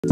Hey,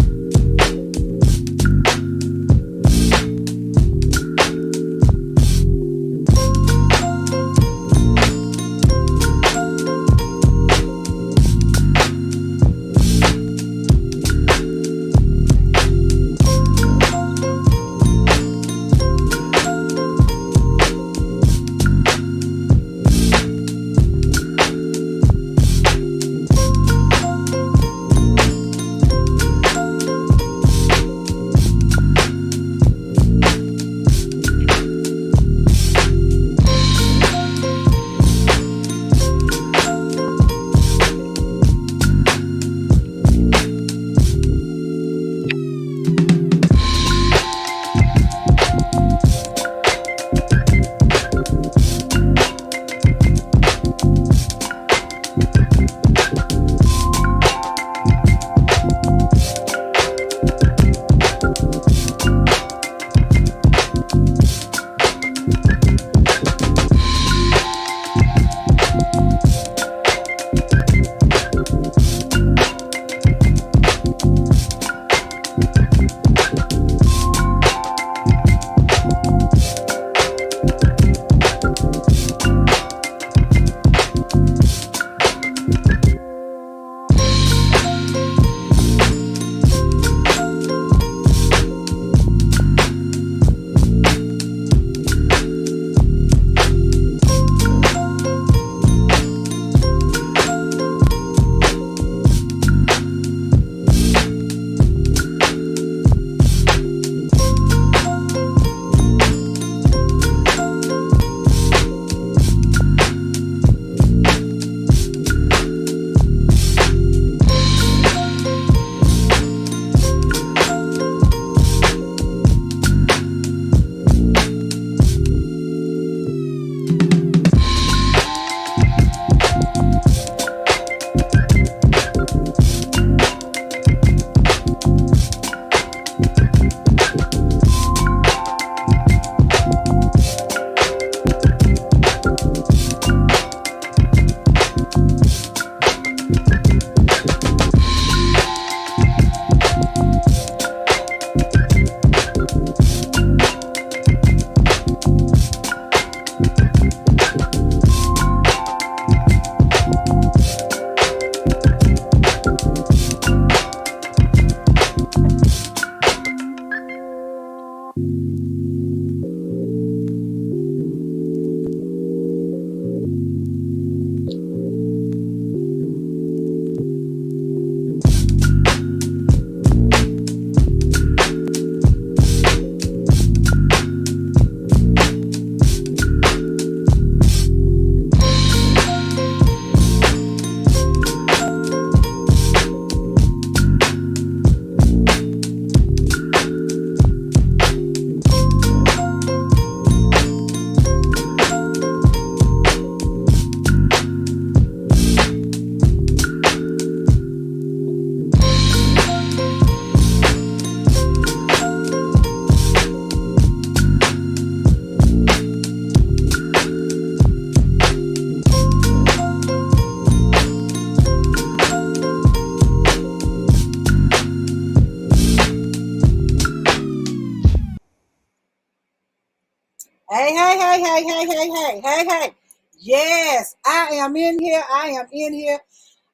hey, hey, hey, hey, hey, hey, hey, hey. Yes, I am in here. I am in here.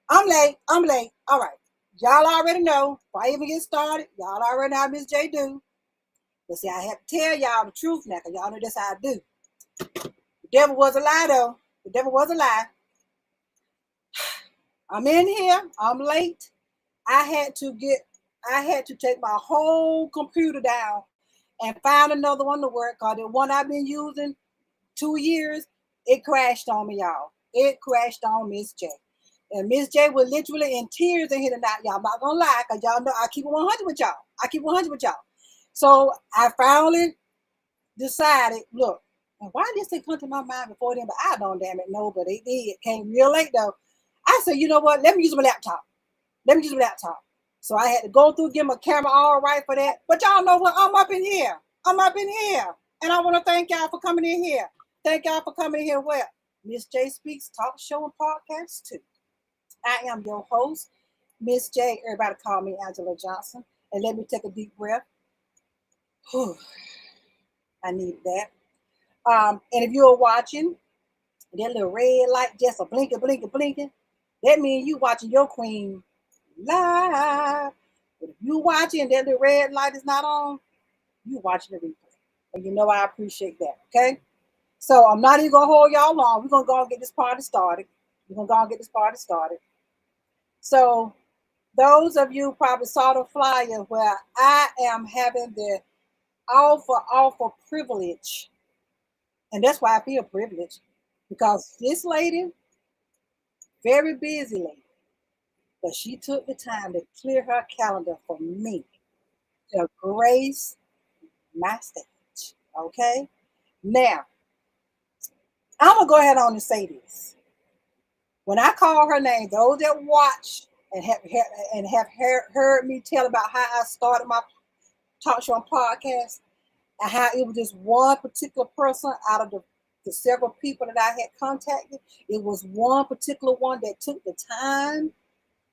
I'm late. I'm late. All right. Y'all already know. Before I even get started, y'all already know how Miss J do. But see, I have to tell y'all the truth now, because y'all know that's how I do. The devil was a lie, though. The devil was a lie. I'm in here. I'm late. I had to get, I had to take my whole computer down and find another one to work, because the one I've been using 2 years, it crashed on me, y'all. It crashed on Miss J. And Miss J was literally in tears in here tonight, y'all. I'm not gonna lie, because y'all know I keep it 100 with y'all. I keep 100 with y'all. So I finally decided, look, and why did this thing come to my mind before then? But I don't damn it know, but it did. It came real late though. I said, you know what? Let me use my laptop. Let me use my laptop. So I had to go through, get my camera all right for that. But y'all know what? I'm up in here. I'm up in here. And I want to thank y'all for coming in here. Thank y'all for coming in here. Well, Miss J Speaks Talk Show and Podcast too. I am your host, Miss J. Everybody call me Angela Johnson. And let me take a deep breath. Whew, I need that. And if you're watching, that little red light just a blinking, blinking, blinking, that means you watching your queen live. But if you watching that the red light is not on, you watching the replay. And you know I appreciate that. Okay. So I'm not even gonna hold y'all long. We're gonna go and get this party started. We're gonna go and get this party started. So those of you probably saw the flyer where I am having the awful privilege. And that's why I feel privileged. Because this lady, very busy lady, but she took the time to clear her calendar for me to grace my stage. Okay? Now, I'm gonna go ahead on and say this. When I call her name, those that watch and have heard me tell about how I started my talk show and podcast, and how it was just one particular person out of the several people that I had contacted. It was one particular one that took the time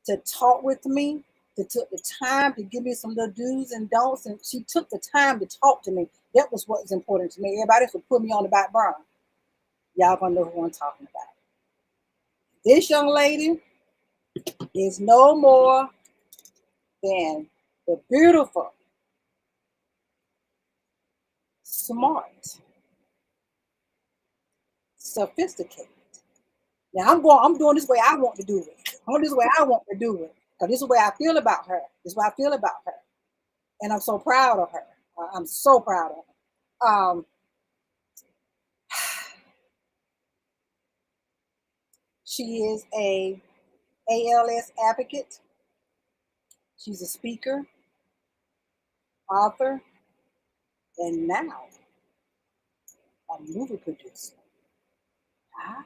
to talk with me, that took the time to give me some little do's and don'ts, and she took the time to talk to me. That was what was important to me. Everybody else would put me on the back burner. Y'all gonna know who I'm talking about. This young lady is no more than the beautiful, smart, sophisticated. Now I'm doing this way I want to do it. I'm doing this way I want to do it. Because this is the way I feel about her. This is what I feel about her. And I'm so proud of her. I'm so proud of her. She is a ALS advocate. She's a speaker, author, and now a movie producer. Ah.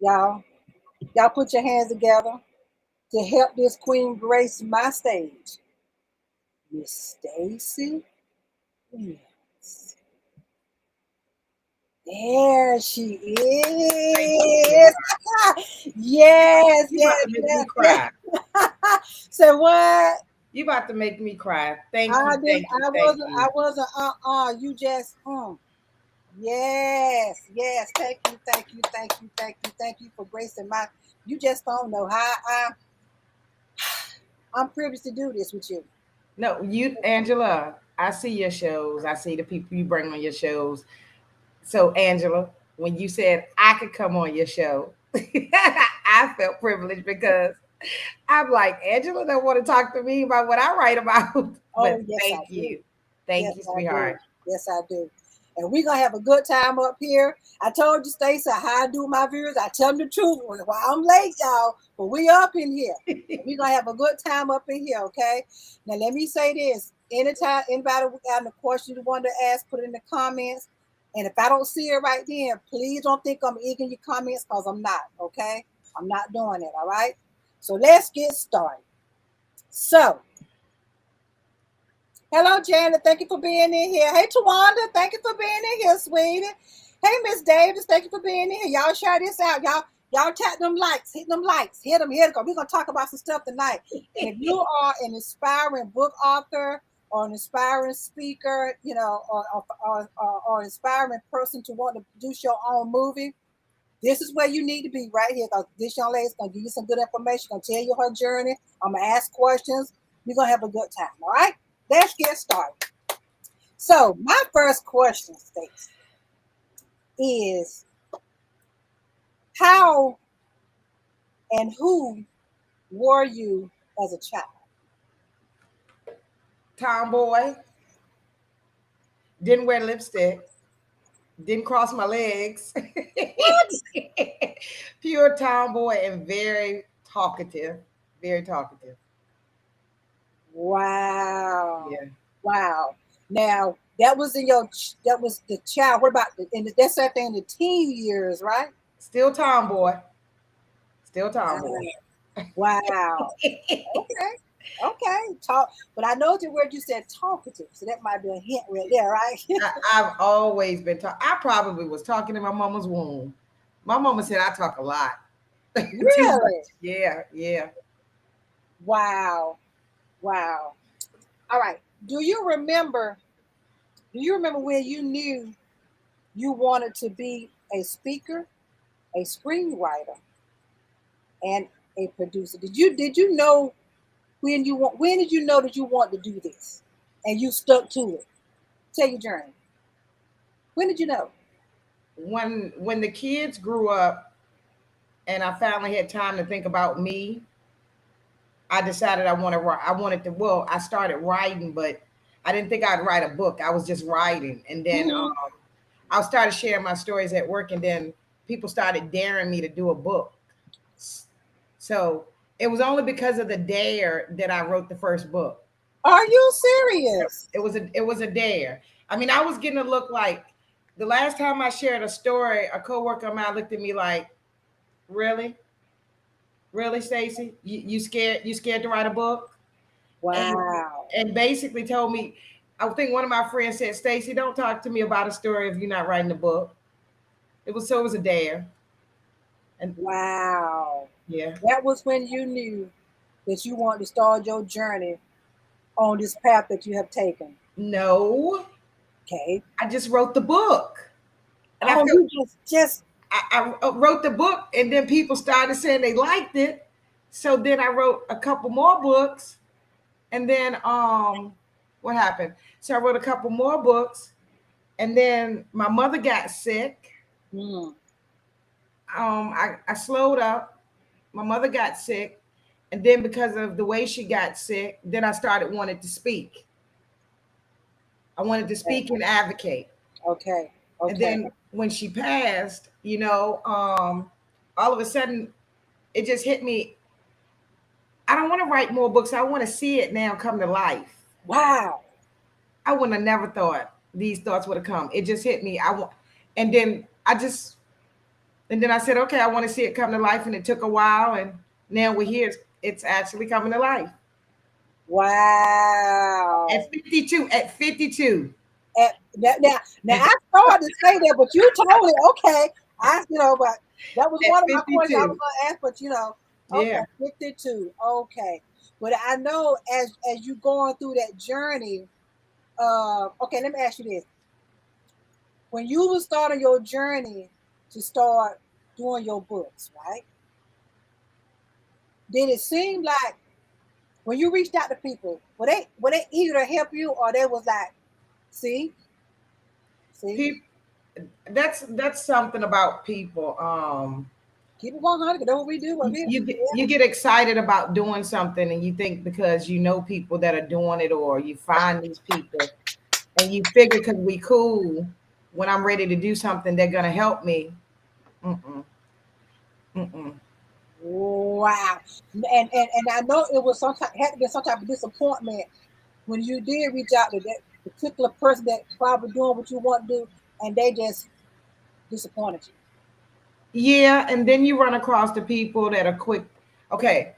Y'all put your hands together to help this queen grace my stage. Miss Stacey. Yes. There she is. Yes, You about to make me cry. So what? You about to make me cry. Thank I you, did. thank you, I thank wasn't. I you. wasn't. You just. Yes. Yes. Thank you. Thank you. Thank you. Thank you. Thank you for gracing my. You just don't know how I'm privileged to do this with you. No, you, Angela, I see your shows. I see the people you bring on your shows. So, Angela, when you said I could come on your show, I felt privileged because I'm like, Angela don't want to talk to me about what I write about. But Oh, yes, I thank do. you. Yes, Thank you, I do. sweetheart. Yes, I do. And we're gonna have a good time up here. I told you, Stacey, how I do my viewers. I tell them the truth. Well, I'm late, y'all, but we up in here. We're gonna have a good time up in here, okay? Now let me say this. Anytime anybody got a question you want to ask, put it in the comments. And if I don't see it right then, please don't think I'm ignoring your comments because I'm not, okay? I'm not doing it, all right? So let's get started. So hello, Janet. Thank you for being in here. Hey, Tawanda. Thank you for being in here, sweetie. Hey, Miss Davis. Thank you for being in here. Y'all share this out. Y'all tap them likes. Hit them likes. Hit them. We're going to talk about some stuff tonight. And if you are an inspiring book author or an inspiring speaker, or inspiring person to want to produce your own movie, this is where you need to be right here because this young lady is going to give you some good information, going to tell you her journey. I'm going to ask questions. We're going to have a good time. All right? Let's get started. So, my first question, Stacey, is how and who were you as a child? Tomboy, didn't wear lipstick, didn't cross my legs. What? Pure tomboy and very talkative. Very talkative. Wow. Yeah. Wow. Now, that was the child. What about that's that thing in the teen years, right? Still tomboy. Still tomboy. Wow. Okay. Okay. Talk, but I know the word you said talkative, so that might be a hint right there, right? I've always been talking. I probably was talking in my mama's womb. My mama said I talk a lot. Too much. Really? Yeah, yeah. Wow. Wow. All right. Do you remember? Do you remember when you knew you wanted to be a speaker, a screenwriter, and a producer? Did you know when did you know that you want to do this, and you stuck to it? Tell your journey. When did you know? When the kids grew up and I finally had time to think about me, I decided I wanted to, well, I started writing, but I didn't think I'd write a book. I was just writing. And then Mm-hmm. I started sharing my stories at work, and then people started daring me to do a book. So it was only because of the dare that I wrote the first book. Are you serious? It was a dare. I mean, I was getting a look like the last time I shared a story, a coworker of mine looked at me like, "Really, really, Stacey? You scared? You scared to write a book?" And Wow. and basically told me, I think one of my friends said, "Stacey, don't talk to me about a story if you're not writing a book." It was a dare, and Wow. yeah, That was when you knew that you wanted to start your journey on this path that you have taken. no, Okay. I just wrote the book, and I Oh, felt you just I wrote the book, and then people started saying they liked it. So then I wrote a couple more books, and then what happened? So I wrote a couple more books, and then my mother got sick. mm, I slowed up. My mother got sick, and then because of the way she got sick, then I started wanting to speak. I wanted to okay. speak and advocate. Okay. And Okay. then when she passed, all of a sudden it just hit me. I don't want to write more books. I want to see it now come to life. Wow. I would have never thought these thoughts would have come. It just hit me. And then I said, okay, I want to see it come to life. And it took a while. And now we're here. It's actually coming to life. Wow. At 52, at 52, Now at, I started to say that, but you told it. Okay. But that was at one of my questions I was 52. gonna ask, but okay, Yeah. 52. Okay. But I know as you going through that journey, okay, let me ask you this. When you were starting your journey to start doing your books, right? Did it seem like when you reached out to people, were they eager to help you, or they was like, see, see, People, that's something about people. keep it 100. That's what we do. What you, we you get yeah. you get excited about doing something, and you think because you know people that are doing it, or you find these people, and you figure because we cool, when I'm ready to do something, they're gonna help me. Mm-mm, mm-mm. Wow. And I know it was had to be some type of disappointment when you did reach out to that particular person that probably doing what you want to do, and they just disappointed you. Yeah, and then you run across the people that are quick. Okay,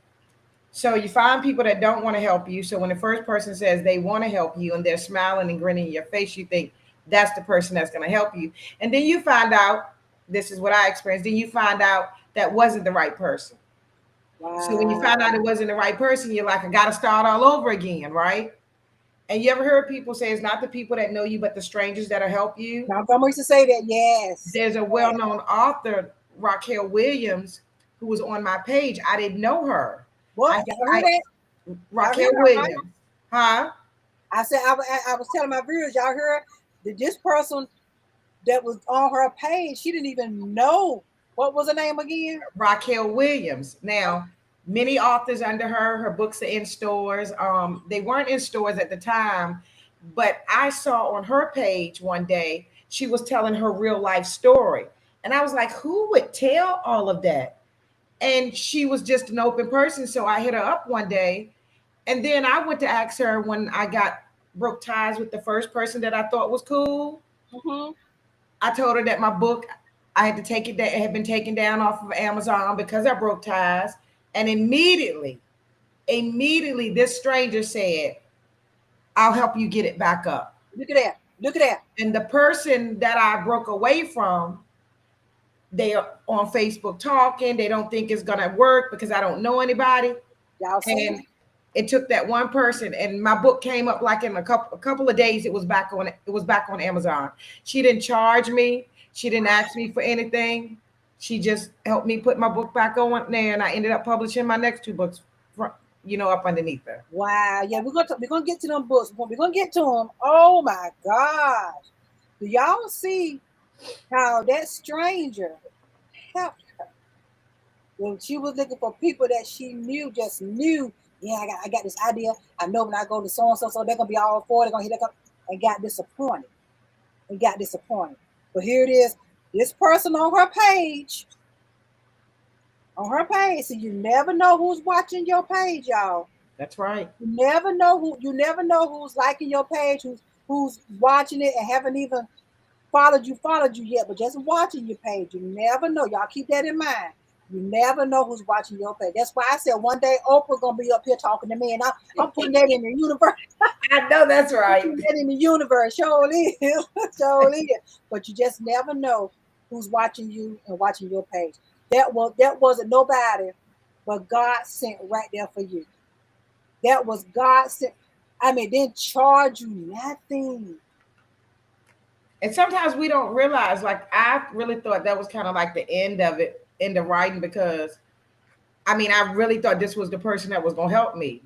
so you find people that don't want to help you. So when the first person says they want to help you and they're smiling and grinning in your face, you think that's the person that's going to help you. And then you find out, this is what I experienced, then you find out that wasn't the right person. So when you find Wow. out it wasn't the right person, you're like, I got to start all over again, right? And you ever heard people say it's not the people that know you, but the strangers that'll help you? Now, I'm used to say that. Yes. There's a Yes. well-known author, Raquel Williams, who was on my page. I didn't know her. What? I, Y'all heard I that? Y'all heard Raquel that, right? Williams, huh? I said I was telling my viewers, y'all heard that this person that was on her page, she didn't even know what was her name again. Raquel Williams. Now, many authors under her books are in stores. They weren't in stores at the time, but I saw on her page one day she was telling her real life story, and I was like, who would tell all of that? And she was just an open person, so I hit her up one day, and then I went to ask her when I got broke ties with the first person that I thought was cool. Mm-hmm. I told her that my book, I had to take it, that it had been taken down off of Amazon because I broke ties. And immediately, this stranger said, I'll help you get it back up. Look at that. Look at that. And the person that I broke away from, they are on Facebook talking. They don't think it's going to work because I don't know anybody. Y'all And see? It took that one person, and my book came up like in a couple of days. It was back on Amazon. She didn't charge me. She didn't ask me for anything. She just helped me put my book back on there, and I ended up publishing my next two books, up underneath her. Wow. Yeah, we're gonna get to them books. We're gonna get to them. Oh my gosh. Do y'all see how that stranger helped her when she was looking for people that she knew, just knew, yeah, I got this idea. I know when I go to so and so, they're gonna be all for it, they're gonna hit it up, and got disappointed. And got disappointed. But here it is, this person on her page. On her page. So you never know who's watching your page, y'all. That's right. You never know who's liking your page, who's watching it and haven't even followed you yet, but just watching your page. You never know. Y'all keep that in mind. You never know who's watching your page. That's why I said one day Oprah gonna be up here talking to me, and I'm putting that in the universe. I know that's right. I'm putting that in the universe. Surely is. Surely is. But you just never know who's watching you and watching your page. That wasn't nobody, but God sent right there for you. That was God sent. I mean, didn't charge you nothing. And sometimes we don't realize, like, I really thought that was kind of like the end of it, end of writing, because I mean, I really thought this was the person that was going to help me.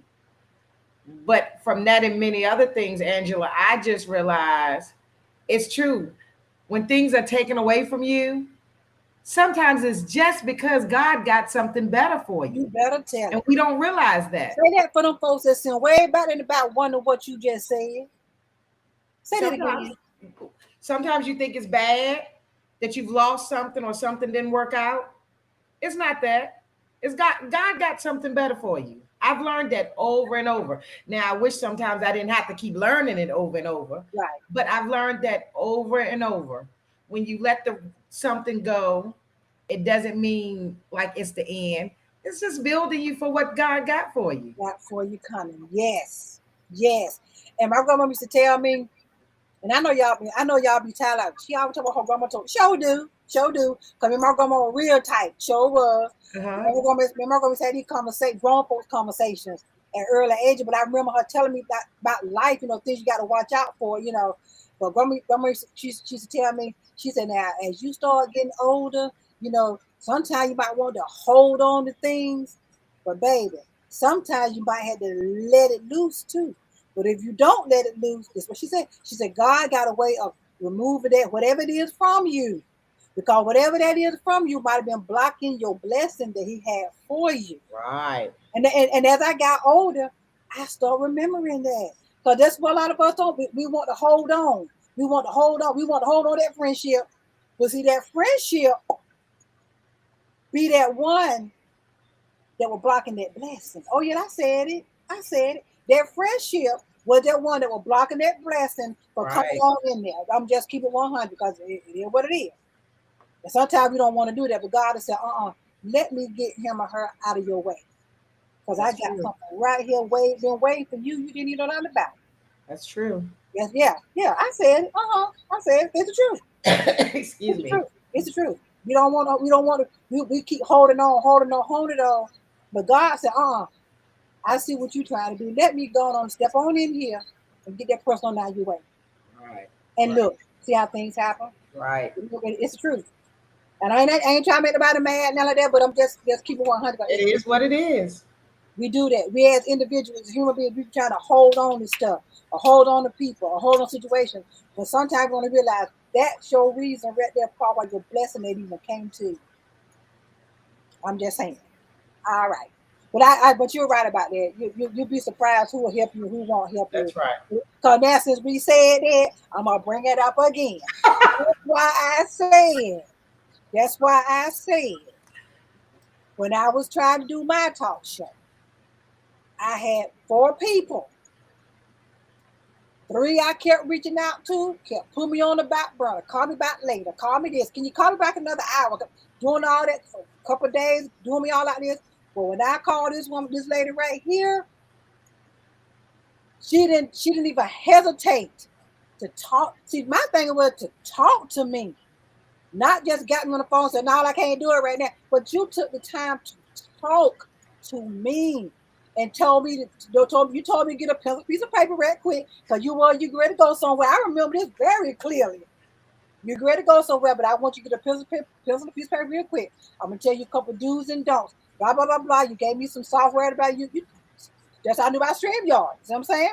But from that and many other things, Angela, I just realized it's true. When things are taken away from you, sometimes it's just because God got something better for You you. better tell And it. we don't realize that. Say that for them folks that's in way back in about wonder what you just said. Say that Sometimes again. sometimes you think it's bad that you've lost something or something didn't work out. It's not that. It's God got something better for you. I've learned that over and over. Now I wish sometimes I didn't have to keep learning it over and over, Right. but I've learned that over and over. When you let the something go, it doesn't mean like it's the end. It's just building you for what God got for you. Right for you coming. Yes. Yes. And my grandma used to tell me, and I know y'all be tired of it. She always talk about her grandma told show do. Show do. Because my grandma was real tight. Show was. Uh-huh. My grandma had these grown folks conversations at early age, but I remember her telling me about life, things you got to watch out for, But grandma she used to tell me, she said, now, as you start getting older, sometimes you might want to hold on to things, but baby, sometimes you might have to let it loose too. But if you don't let it loose, that's what she said. She said, God got a way of removing that, whatever it is from you. Because whatever that is from you might have been blocking your blessing that he had for you. Right. And as I got older, I start remembering that. Because that's what a lot of us don't. We want to hold on. We want to hold on. We want to hold on to that friendship. But see, that friendship be that one that was blocking that blessing. Oh, yeah, I said it. I said it. That friendship was that one that was blocking that blessing for coming Right. on in there. I'm just keeping 100 because it is what it is. And sometimes we don't want to do that, but God has said, let me get him or her out of your way. Because I That's got true. something right here been waiting for you. You didn't even know nothing about it. That's true. Yes, yeah, yeah. I said it. I said it. It's the truth. Excuse It's the me. truth. It's the truth. We don't want to, we keep holding on. But God said, I see what you're trying to do. Let me go on, step on in here and get that person on out of your way. Right. And Right. look, see how things happen? Right. It's the truth. And I ain't trying to make nobody mad, none of that, but I'm just keeping 100. It is what it is. We do that. We as individuals, human beings, we trying to hold on to stuff, or hold on to people, or hold on to situations. But sometimes we want to realize that's your reason right there, part why your blessing that even came to you. I'm just saying. All right. But you're right about that. You'll be surprised who will help you, who won't help you. That's right. Because now since we said that, I'm gonna bring it up again. That's why I said. That's why I said when I was trying to do my talk show, I had 4 people. 3 I kept reaching out to, kept putting me on the back burner. Call me back later. Call me this. Can you call me back another hour? Doing all that for a couple of days, doing me all like this. But when I called this woman, this lady right here, she didn't even hesitate to talk. See, my thing was to talk to me, not just got me on the phone and said, no, I can't do it right now. But you took the time to talk to me. and told me you told me to get a pencil, piece of paper right quick because you ready to go somewhere. I remember this very clearly. You're ready to go somewhere, but I want you to get a pencil and piece of paper real quick. I'm gonna tell you a couple do's and don'ts. Blah blah blah blah. You gave me some software about you. That's how I knew about StreamYard. You know what I'm saying?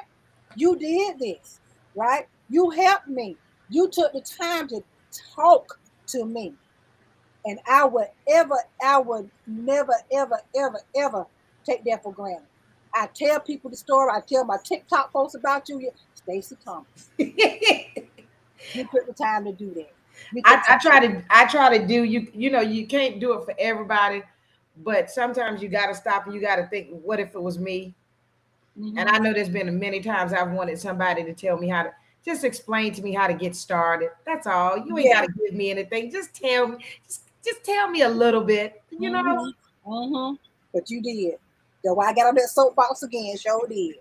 You did this, right? You helped me. You took the time to talk to me. And I would never, ever, ever, ever take that for granted. I tell people the story. I tell my TikTok posts about you. Stacey Thomas. You took the time to do that. I try to do you know, you can't do it for everybody, but sometimes you gotta stop and you gotta think, what if it was me? And I know there's been many times I've wanted somebody to tell me how to just explain to me how to get started. That's all. You ain't Yeah. gotta give me anything. Just tell me, just tell me a little bit, you know. But you did. That's why I got on that soapbox again. Sure did.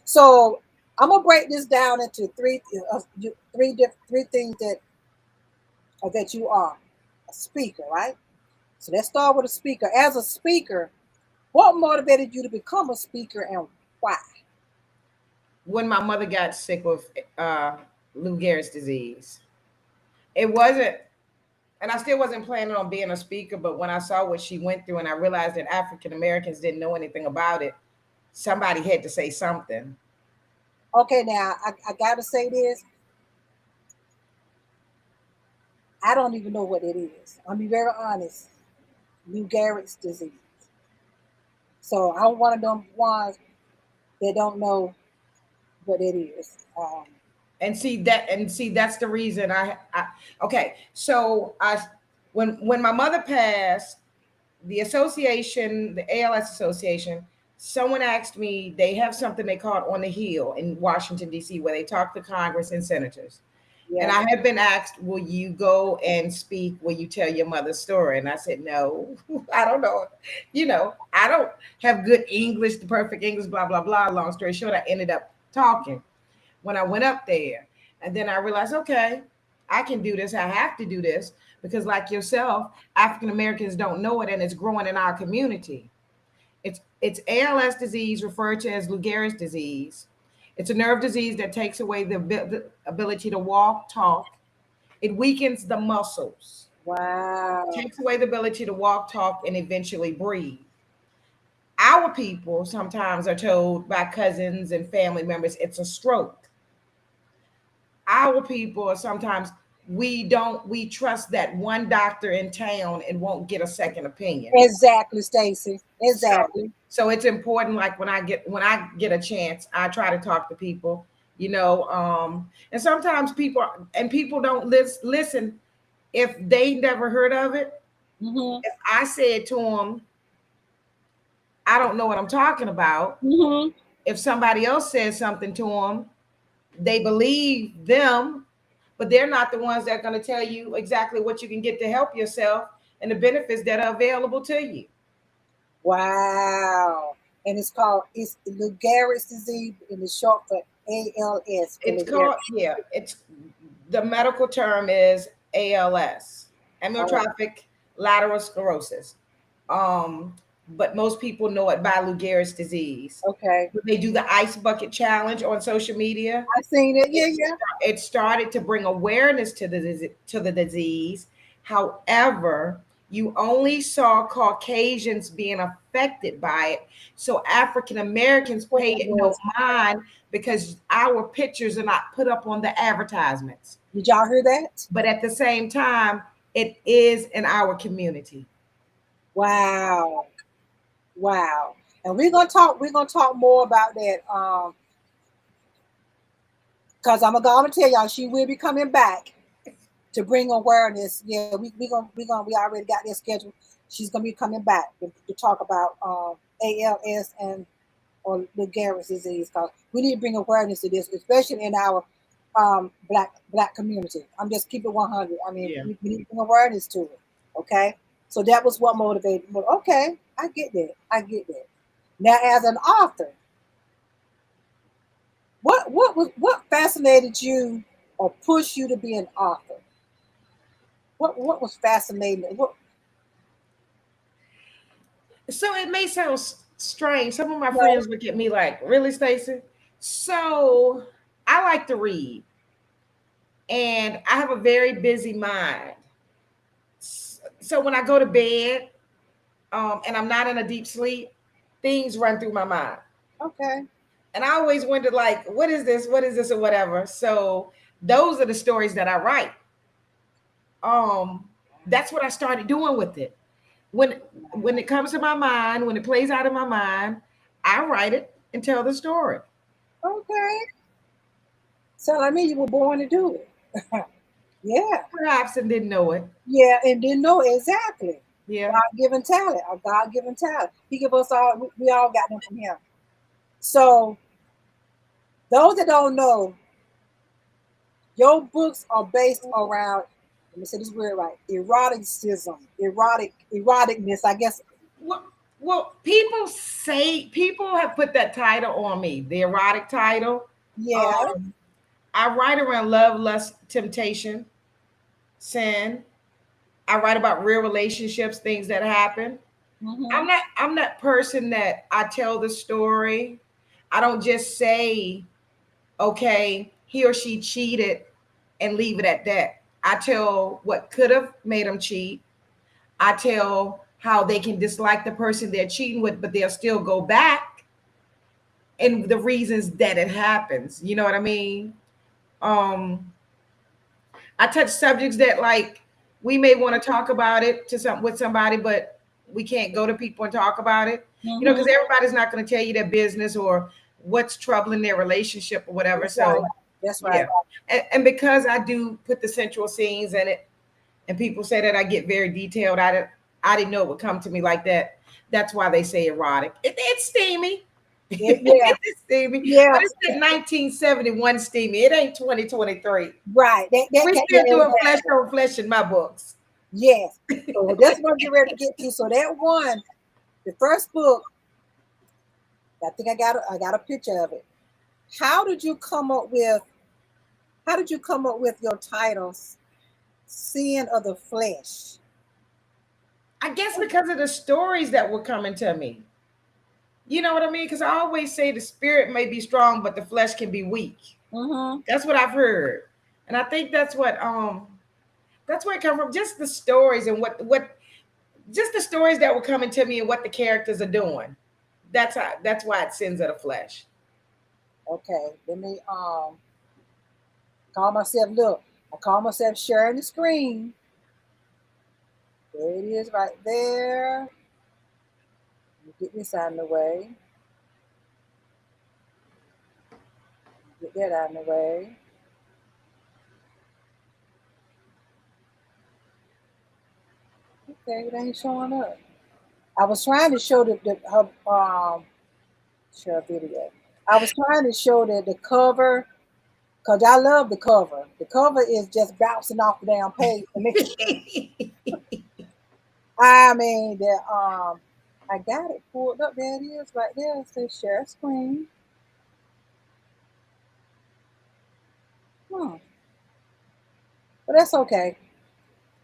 So I'm gonna break this down into three things that you are a speaker, right? So let's start with a speaker. As a speaker, what motivated you to become a speaker and why? When my mother got sick with Lou Gehrig's disease, it wasn't, and I still wasn't planning on being a speaker, but when I saw what she went through and I realized that African Americans didn't know anything about it, somebody had to say something. Okay, now I gotta say this. I don't even know what it is. I'll be very honest. Lou Gehrig's disease. So I'm one of them ones that don't know what it is. And see that's the reason I okay. So when my mother passed, the association, the ALS association, someone asked me, they have something they call it On the Hill in Washington, D.C., where they talk to Congress and senators. And Yeah. I have been asked, will you go and speak? Will you tell your mother's story? And I said, no, I don't know. You know, I don't have good English, the perfect English, blah, blah, blah. Long story short, I ended up talking when I went up there. And then I realized, okay, I can do this. I have to do this because, like yourself, African Americans don't know it, and it's growing in our community. It's ALS disease, referred to as Lou Gehrig's disease. It's a nerve disease that takes away the ability to walk, talk. It weakens the muscles, Wow. takes away the ability to walk, talk, and eventually breathe. Our people sometimes are told by cousins and family members it's a stroke. Our people are sometimes, we trust that one doctor in town and won't get a second opinion. Exactly, Stacey. So Exactly. so it's important, like when I get a chance, I try to talk to people, you know. And sometimes people don't listen if they never heard of it. Mm-hmm. If I said to them, I don't know what I'm talking about, Mm-hmm. if somebody else says something to them, they believe them, but they're not the ones that are going to tell you exactly what you can get to help yourself and the benefits that are available to you. Wow. And it's Lou Gehrig's disease and it's short for ALS for It's Lou Gehrig. called, yeah, it's the medical term is ALS, Oh, amyotrophic lateral sclerosis. Um, but most people know it by Lou Gehrig's disease. okay. When they do the ice bucket challenge on social media, I seen it. Yeah, it, yeah. it started to bring awareness to the disease. However, you only saw Caucasians being affected by it, so African Americans What pay it it no was. mind because our pictures are not put up on the advertisements. Did y'all hear that? But at the same time, it is in our community. Wow. Wow. And we're gonna talk more about that. Because I'm gonna tell y'all she will be coming back to bring awareness. Yeah, we already got that schedule. She's gonna be coming back to talk about ALS and or Lou Gehrig's disease because we need to bring awareness to this, especially in our black community. I'm just keep it 100. I mean, Yeah. we need to bring awareness to it. Okay, so that was what motivated me. Okay, I get that. I get that. Now, as an author, what fascinated you or pushed you to be an author? What was fascinating? What So it may sound strange. Some of my No. friends look at me like, really, Stacey? So I like to read, and I have a very busy mind. So when I go to bed, and I'm not in a deep sleep, things run through my mind. Okay. And I always wondered, like, what is this? What is this? Or whatever. So those are the stories that I write. Um, that's what I started doing with it. When when it comes to my mind, when it plays out in my mind, I write it and tell the story. Okay. So I mean, you were born to do it. Yeah. Perhaps and didn't know it. Yeah, and didn't know exactly. Yeah. God-given talent, a God-given talent. He give us all. We all got them from Him. So those that don't know, your books are based around. Let me say this word right. Eroticism, eroticness. I guess. Well, people have put that title on me, the erotic title. Yeah. Um, I write around love, lust, temptation, sin. I write about real relationships, things that happen. Mm-hmm. I'm that person that I tell the story. I don't just say, okay, he or she cheated and leave it at that. I tell what could have made them cheat. I tell how they can dislike the person they're cheating with, but they'll still go back, and the reasons that it happens. You know what I mean? Um, I touch subjects that, like, we may want to talk about it to some with somebody, but we can't go to people and talk about it. You know, Mm-hmm. because everybody's not going to tell you their business or what's troubling their relationship or whatever. That's right. So That's right. yeah, and because I do put the central scenes in it, and people say that I get very detailed. I didn't know it would come to me like that. That's why they say erotic. It's steamy. Yeah. It's steamy, Yeah. but it's that 1971 steamy. It ain't 2023. Right. We Yeah, still doing flesh exactly. on flesh in my books. Yes. So that's what I'm getting ready to get to. So that one, the first book, I think I got a picture of it. How did you come up with how did you come up with your titles, Sin of the Flesh? I guess because of the stories that were coming to me. You know what I mean? Because I always say the spirit may be strong, but the flesh can be weak. Mm-hmm. That's what I've heard, and I think that's where it comes from. Just the stories and what just the stories that were coming to me and what the characters are doing. That's why it sins of the flesh. Okay. Let me call myself look. I call myself sharing the screen. There it is right there. Get this out of the way. Get that out of the way. Okay, it ain't showing up. I was trying to show the her share a video. I was trying to show the cover because I love the cover. The cover is just bouncing off the damn page. I mean the I got it pulled up. There it is right there. It says share screen. Hmm. But that's okay.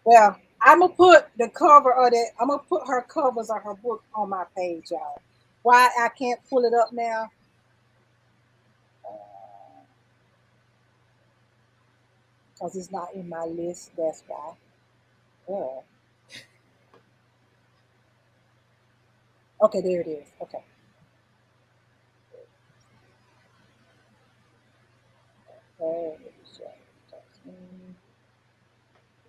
Well, I'm gonna put the cover of that. I'm gonna put her covers of her book on my page, y'all. Why I can't pull it up now? Because it's not in my list. That's why. Yeah. Okay, there it is. Okay. Okay.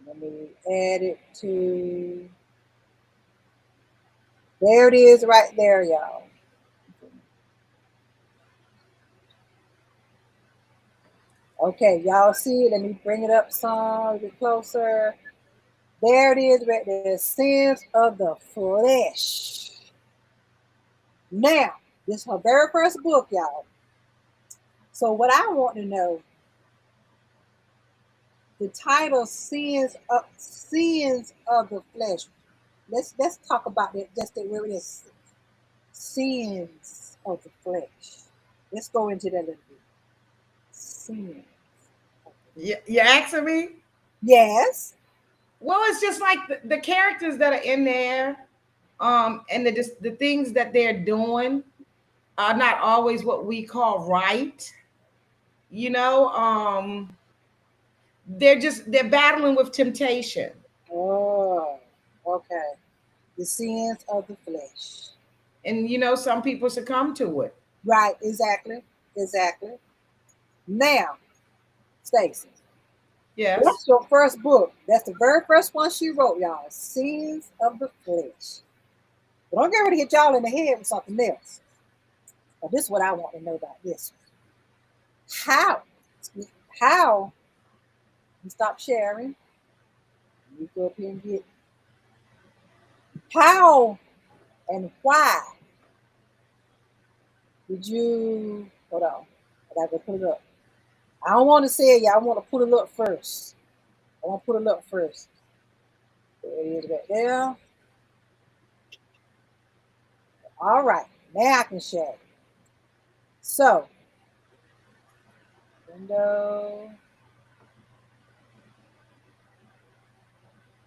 Let me add it to. There it is, right there, y'all. Okay, y'all see it. Let me bring it up some a bit closer. There it is, right there. Sins of the flesh. Now, this is her very first book, y'all. So what I want to know, the title Sins of the Flesh. Let's talk about that. Just that where it is, sins of the flesh. Let's go into that a little bit. Sins. You asking me? Yes. Well, it's just like the characters that are in there. And the things that they're doing are not always what we call right. You know, they're battling with temptation. Oh, okay. The sins of the flesh. And some people succumb to it. Right, exactly. Exactly. Now, Stacey, Yes. that's your first book. That's the very first one she wrote, y'all. Sins of the flesh. But don't get ready to hit y'all in the head with something else. But this is what I want to know about this. How? How you stop sharing? You go up here and get how and why did you hold on? I gotta go put it up. I don't want to say it, y'all. I want to put it up first. I want to put it up first. There it is right there. All right. Now I can share it. So, window,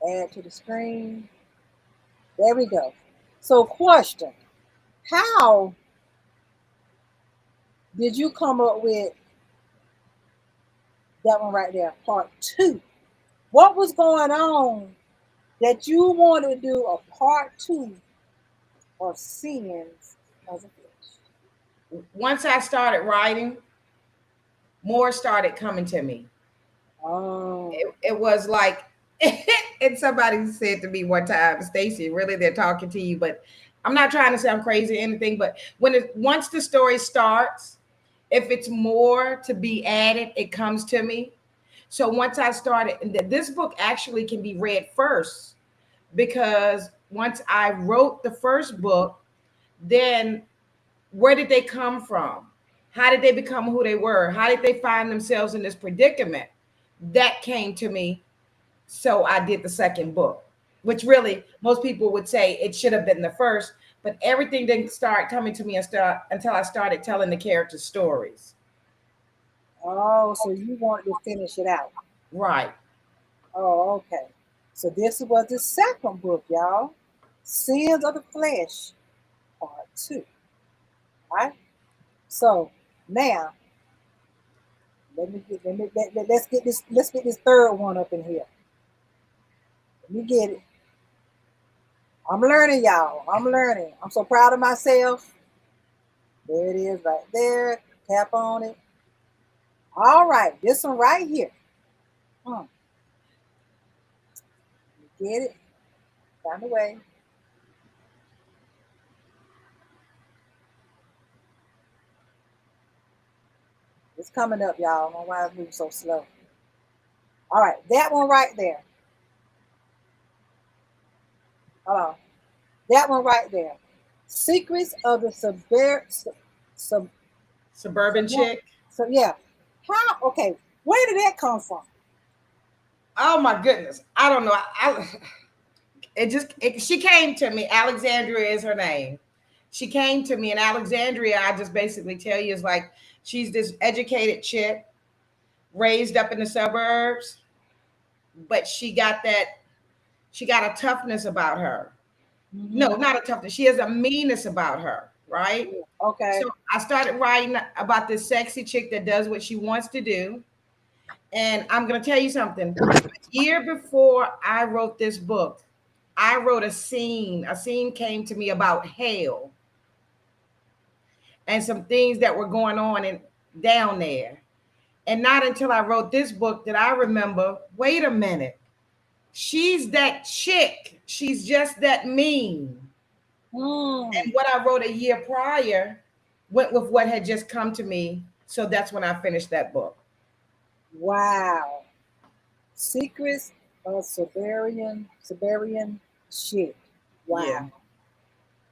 add to the screen. There we go. So, question: how did you come up with that one right there, part two? What was going on that you wanted to do a part two of Sins of the Flesh? Once I started writing, more started coming to me. Oh, It was like, and somebody said to me one time, Stacey, really, they're talking to you, but I'm not trying to sound crazy or anything. But once the story starts, if it's more to be added, it comes to me. So once I started, and this book actually can be read first, because once I wrote the first book, then where did they come from? How did they become who they were? How did they find themselves in this predicament? That came to me. So I did the second book, which really most people would say it should have been the first, but everything didn't start coming to me until I started telling the character stories. oh, so you wanted to finish it out. Right. Oh, okay. So this was the second book, y'all. Sins of the Flesh, part two. Right? So now let's get this third one up in here. Let me get it. I'm learning, y'all. I'm learning. I'm so proud of myself. There it is right there. Tap on it. All right, this one right here. Hmm. Get it? Find a way. It's coming up, y'all. I don't know why it's moving so slow. All right, that one right there. Hold on. That one right there. Secrets of the sub, Suburban chick. so yeah. How okay, where did that come from? Oh my goodness. I don't know. She came to me. Alexandria is her name. She came to me, and Alexandria, I just basically tell you, is like she's this educated chick raised up in the suburbs, but she got a toughness about her. No, Mm-hmm. not a toughness. She has a meanness about her, right? Okay. So I started writing about this sexy chick that does what she wants to do. And I'm going to tell you something. A year before I wrote this book, I wrote a scene. A scene came to me about hell and some things that were going on down there. And not until I wrote this book did I remember, wait a minute, she's that chick. She's just that mean. Mm. And what I wrote a year prior went with what had just come to me. So that's when I finished that book. Wow. Secrets of Siberian shit. Yeah. Wow.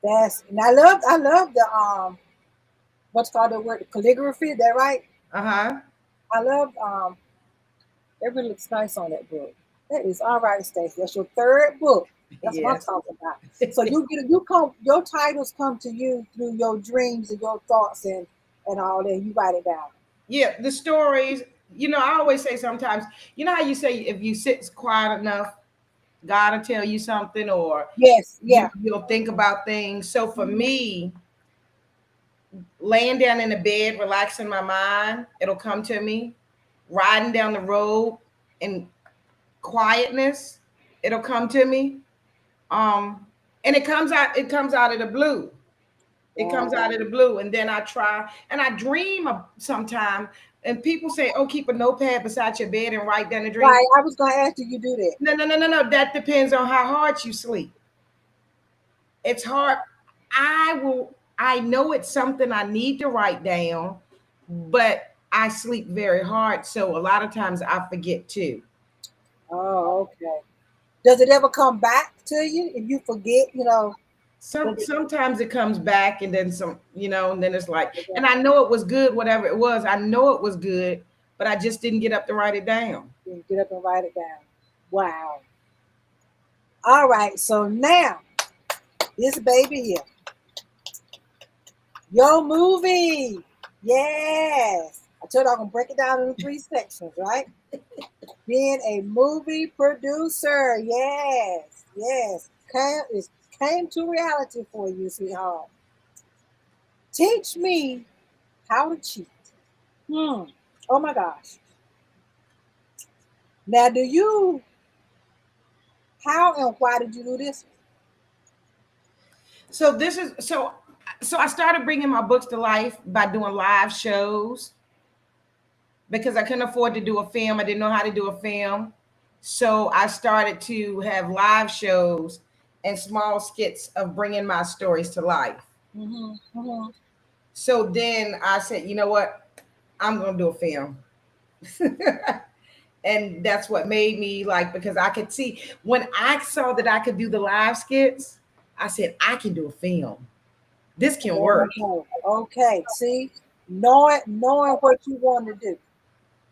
That's and I love the what's called the word calligraphy, is that right? Uh-huh. I love it really looks nice on that book. That is all right, Stacey. That's your third book. That's what I'm Yes. talking about. So you come your titles come to you through your dreams and your thoughts and all that. You write it down. Yeah, the stories, I always say sometimes, you know how you say if you sit quiet enough, God will tell you something, or Yes, yeah. you'll think about things. So for me, laying down in the bed, relaxing my mind, it'll come to me. Riding down the road in quietness, it'll come to me. And it comes out of the blue. It comes Wow. out of the blue. And then I try and I dream sometime. And people say, oh, keep a notepad beside your bed and write down the dream. Right. I was gonna ask you do that. No, no, no, no, no. That depends on how hard you sleep. It's hard. I know it's something I need to write down, but I sleep very hard. So a lot of times I forget too. Oh, okay. Does it ever come back to you if you forget? Does it? Sometimes it comes back and then some, and then it's like, and I know it was good, whatever it was. I know it was good, but I just didn't get up to write it down. You get up and write it down. Wow. All right. So now this baby here, your movie. Yes. I told you I'm gonna break it down into 3 sections, right? Being a movie producer. Yes. Yes. It came to reality for you, sweetheart. Teach me how to cheat. Oh my gosh. Now, how and why did you do this? So this is so I started bringing my books to life by doing live shows because I couldn't afford to do a film. I didn't know how to do a film. So I started to have live shows and small skits of bringing my stories to life. Mm-hmm, mm-hmm. So then I said, you know what? I'm going to do a film. And that's what made me like, because I could see when I saw that I could do the live skits, I said, I can do a film. This can work. Okay. See, knowing what you want to do.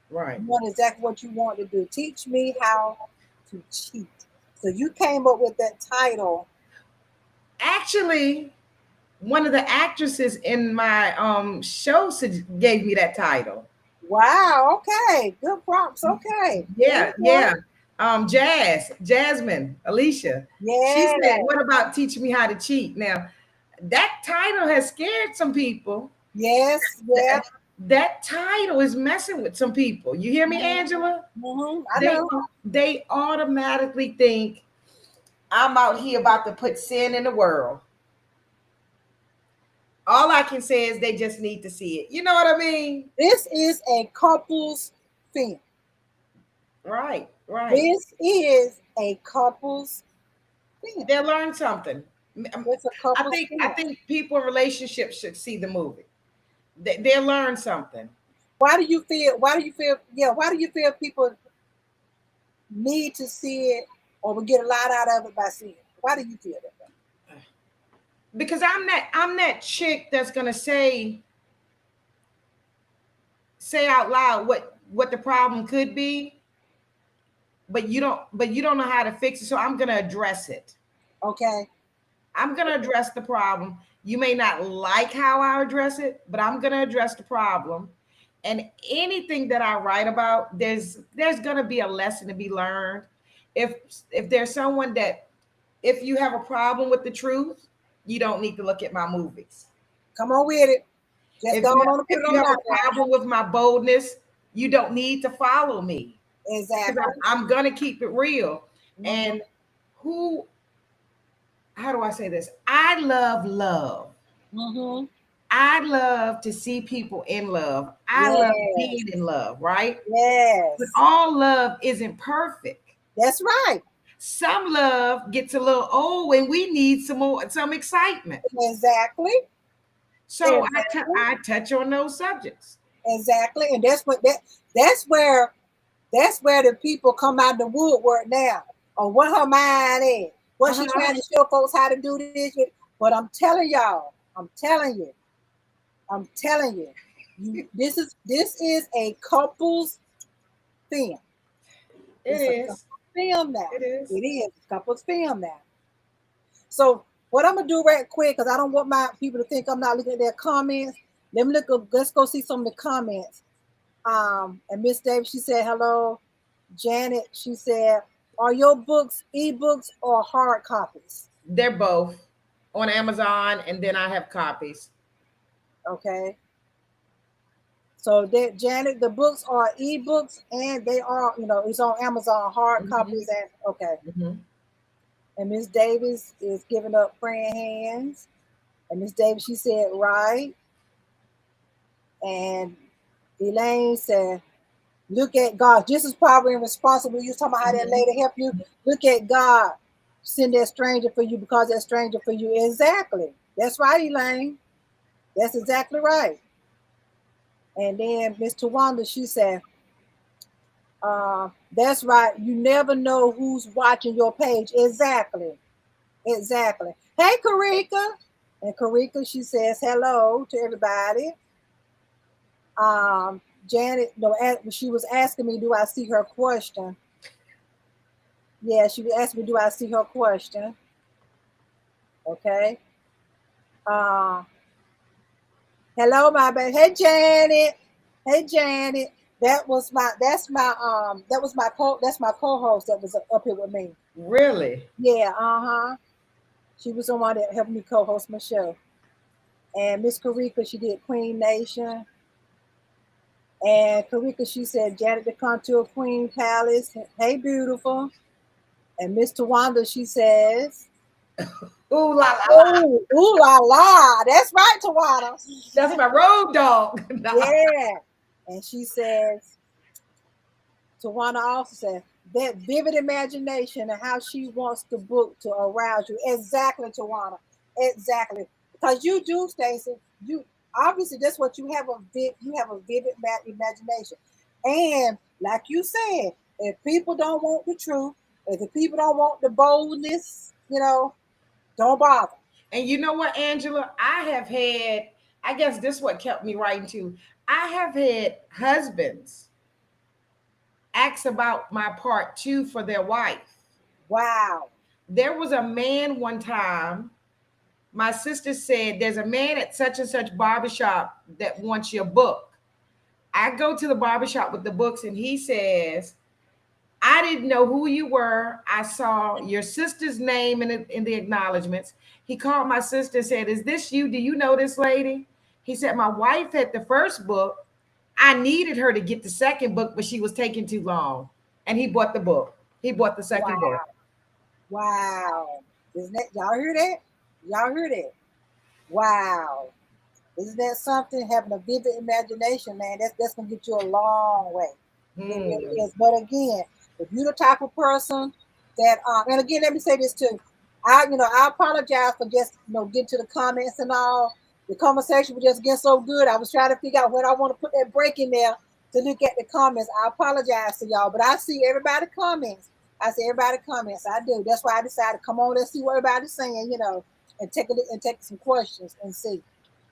Right. You know exactly what you want to do. Teach me how to cheat. So you came up with that title. Actually, one of the actresses in my show gave me that title. Wow. Okay. Good prompts. Okay. Yeah, yeah. Jasmine, Alicia. She said, Yeah. "What about teaching me how to cheat?" Now, that title has scared some people. Yes. Yeah. That title is messing with some people. You hear me, Angela? Mm-hmm. I They know. they automatically think I'm out here about to put sin in the world. All I can say is they just need to see it. You know what I mean? This is a couple's film. Right, right. This is a couple's film. They'll learn something. It's a couple's I film. think people in relationships should see the movie. They'll learn something. Why do you feel? Why do you feel? Yeah. Why do you feel people need to see it or will get a lot out of it by seeing it? Why do you feel that? Because I'm that chick that's gonna say out loud what the problem could be, but you don't know how to fix it. So I'm gonna address it. Okay. I'm gonna address the problem. You may not like how I address it, but I'm gonna address the problem. And anything that I write about, there's gonna be a lesson to be learned. If if there's someone that if you have a problem with the truth, you don't need to look at my movies. Come on with it. Just go on and put If it you on have out a problem with my boldness, you don't need to follow me. there. Exactly. I'm gonna keep it real. Mm-hmm. And who how do I say this? I love love. Mm-hmm. I love to see people in love. I love Yes. being in love, right? But Yes. all love isn't perfect. That's right. Some love gets a little old and we need some excitement. Exactly. So Exactly. I touch on those subjects. Exactly. And that's where the people come out the woodwork now. Or what her mind is. What she Uh-huh. trying to show folks how to do this. But I'm telling y'all, I'm telling you, this is a couple's film. It It's a is. couple's film now. It is. It is a couple's film now. So what I'm gonna do right quick, because I don't want my people to think I'm not looking at their comments. Let me look up, let's go see some of the comments. And Miss Davis, she said hello. Janet, she said Are your books ebooks or hard copies? They're both on Amazon, and then I have copies. Okay. So that Janet, the books are ebooks and they are, it's on Amazon hard Mhm, copies and okay. mhm. And Miss Davis is giving up praying hands. And Miss Davis, she said right. And Elaine said, look at God. Just as probably irresponsible. You was talking about how that Mhm. lady helped you. Look at God. Send that stranger for you because that stranger for you. Exactly. That's right, Elaine. That's exactly right. And then Miss Tawanda, she said, that's right. You never know who's watching your page. Exactly. Exactly. Hey, Karika. And Karika, she says hello to everybody. Janet, no, she was asking me, do I see her question? Yeah, she was asking me, do I see her question? Okay. Uh, hello, my baby. Hey, Janet. Hey, Janet. That's my co-host that was up here with me. Really? Yeah, uh-huh. She was the one that helped me co-host my show. And Miss Karika, she did Queen Nation. And Karika, she said Janet the Contour Queen Palace. Hey, beautiful. And Miss Tawanda, she says, Ooh la la la. oh, ooh la la. That's right, Tawanda. That's my road dog. Nah. Yeah. And she says, Tawana also said, that vivid imagination and how she wants the book to arouse you. Exactly, Tawana. Exactly. Because you do, Stacey. You obviously that's what you have you have a vivid imagination. And like you said, if people don't want the truth, if the people don't want the boldness, don't bother. And you know what, Angela? I have had, I guess this what kept me writing too. I have had husbands ask about my part two for their wife. Wow. There was a man one time, my sister said, there's a man at such and such barbershop that wants your book. I go to the barbershop with the books, and he says, I didn't know who you were. I saw your sister's name in the acknowledgments. He called my sister and said, is this you? Do you know this lady? He said, my wife had the first book. I needed her to get the second book, but she was taking too long. And he bought the book. He bought the second book. Wow. Wow. Isn't that y'all hear that? Y'all hear that? Wow. Isn't that something? Having a vivid imagination, man, that's gonna get you a long way. It really Hmm. is. But again, if you're the type of person that and again, let me say this too. I apologize for just getting to the comments and all. The conversation was just getting so good. I was trying to figure out when I want to put that break in there to look at the comments. I apologize to y'all, but I see everybody comments. I see everybody comments. I do. That's why I decided, come on, let's see what everybody's saying, and take a look and take some questions and see.